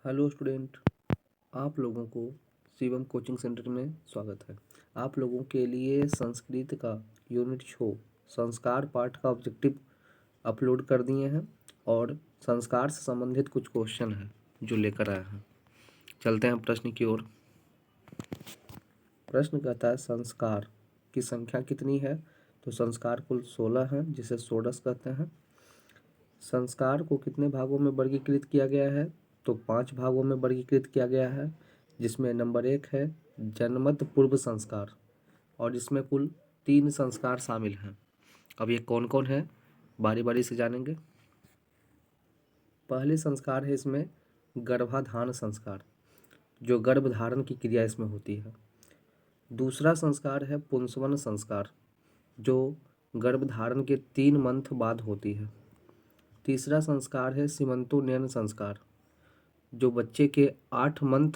Hello student, आप लोगों को शिवम कोचिंग सेंटर में स्वागत है। आप लोगों के लिए संस्कृत का यूनिट 6 संस्कार पाठ का ऑब्जेक्टिव अपलोड कर दिए हैं और संस्कार से संबंधित कुछ क्वेश्चन हैं जो लेकर आए हैं। चलते हैं प्रश्न की ओर। प्रश्न कहता है संस्कार की संख्या कितनी है? तो संस्कार कुल 16 हैं, जिसे षोडश कहते हैं। संस्कार को कितने भागों में वर्गीकृत किया गया है? तो 5 भागों में वर्गीकृत किया गया है, जिसमें नंबर 1 है जन्मत पूर्व संस्कार और इसमें कुल 3 संस्कार शामिल हैं। अब ये कौन कौन है बारी बारी से जानेंगे। पहले संस्कार है इसमें गर्भाधान संस्कार, जो गर्भ धारण की क्रिया इसमें होती है। दूसरा संस्कार है पुंसवन संस्कार, जो गर्भ धारण के 3 मंथ बाद होती है। तीसरा संस्कार है सीमंतोन्नयन संस्कार, जो बच्चे के 8 मंथ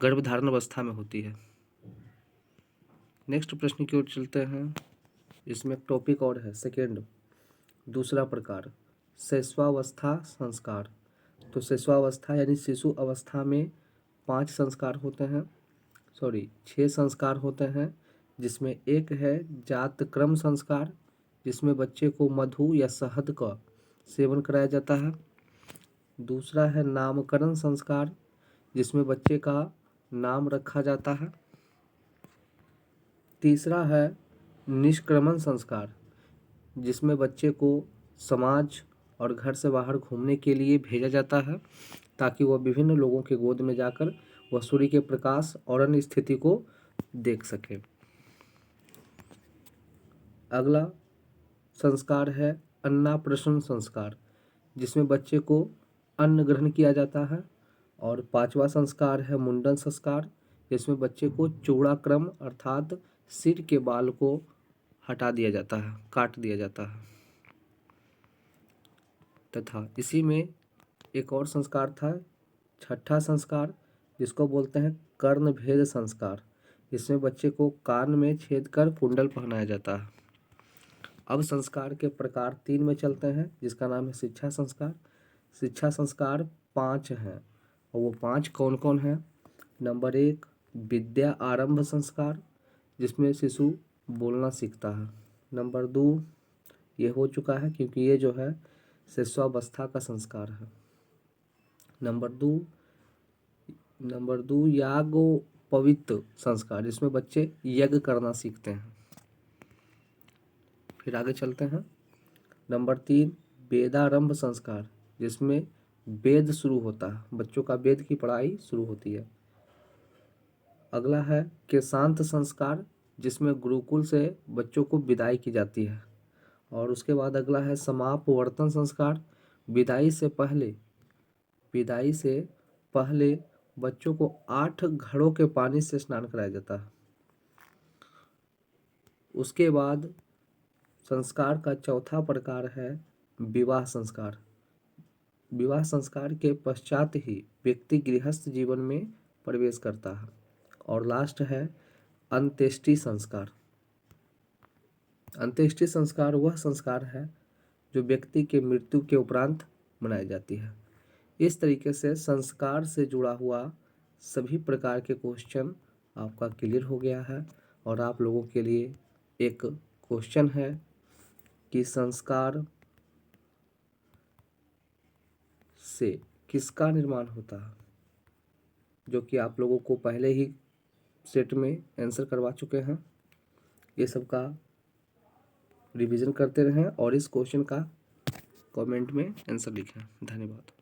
गर्भधारण अवस्था में होती है। नेक्स्ट प्रश्न की ओर चलते हैं। इसमें टॉपिक और है सेकेंड, दूसरा प्रकार शैशवावस्था संस्कार। तो शैशवावस्था यानी शिशु अवस्था में 5 संस्कार होते हैं, 6 संस्कार होते हैं, जिसमें एक है जातक्रम संस्कार, जिसमें बच्चे को मधु या शहद का सेवन कराया जाता है। दूसरा है नामकरण संस्कार, जिसमें बच्चे का नाम रखा जाता है। तीसरा है निष्क्रमण संस्कार, जिसमें बच्चे को समाज और घर से बाहर घूमने के लिए भेजा जाता है, ताकि वह विभिन्न लोगों के गोद में जाकर वह सूर्य के प्रकाश और अन्य स्थिति को देख सके। अगला संस्कार है अन्नाप्राशन संस्कार, जिसमें बच्चे को अन्न ग्रहण किया जाता है। और 5वां संस्कार है मुंडन संस्कार, जिसमें बच्चे को चूड़ाक्रम अर्थात सिर के बाल को हटा दिया जाता है, काट दिया जाता है। तथा इसी में एक और संस्कार था, छठा संस्कार, जिसको बोलते हैं कर्ण भेद संस्कार। इसमें बच्चे को कान में छेद कर कुंडल पहनाया जाता है। अब संस्कार के प्रकार 3 में चलते हैं, जिसका नाम है शिक्षा संस्कार। शिक्षा संस्कार 5 हैं और वो 5 कौन कौन हैं। नंबर 1 विद्या आरंभ संस्कार, जिसमें शिशु बोलना सीखता है। नंबर 2 ये हो चुका है, क्योंकि ये जो है शिशुअवस्था का संस्कार है। नंबर 2 याज्ञोपवीत संस्कार, जिसमें बच्चे यज्ञ करना सीखते हैं। फिर आगे चलते हैं। नंबर 3 वेदारंभ संस्कार, जिसमें वेद शुरू होता है, बच्चों का वेद की पढ़ाई शुरू होती है। अगला है केशांत संस्कार, जिसमें गुरुकुल से बच्चों को विदाई की जाती है। और उसके बाद अगला है समापवर्तन संस्कार, विदाई से पहले बच्चों को 8 घड़ों के पानी से स्नान कराया जाता है। उसके बाद संस्कार का चौथा प्रकार है विवाह संस्कार। विवाह संस्कार के पश्चात ही व्यक्ति गृहस्थ जीवन में प्रवेश करता है। और लास्ट है अंत्येष्टि संस्कार। अंत्येष्टि संस्कार वह संस्कार है जो व्यक्ति के मृत्यु के उपरांत मनाई जाती है। इस तरीके से संस्कार से जुड़ा हुआ सभी प्रकार के क्वेश्चन आपका क्लियर हो गया है। और आप लोगों के लिए एक क्वेश्चन है कि संस्कार से किसका निर्माण होता है, जो कि आप लोगों को पहले ही सेट में आंसर करवा चुके हैं। ये सब का रिवीजन करते रहें और इस क्वेश्चन का कमेंट में आंसर लिखें। धन्यवाद।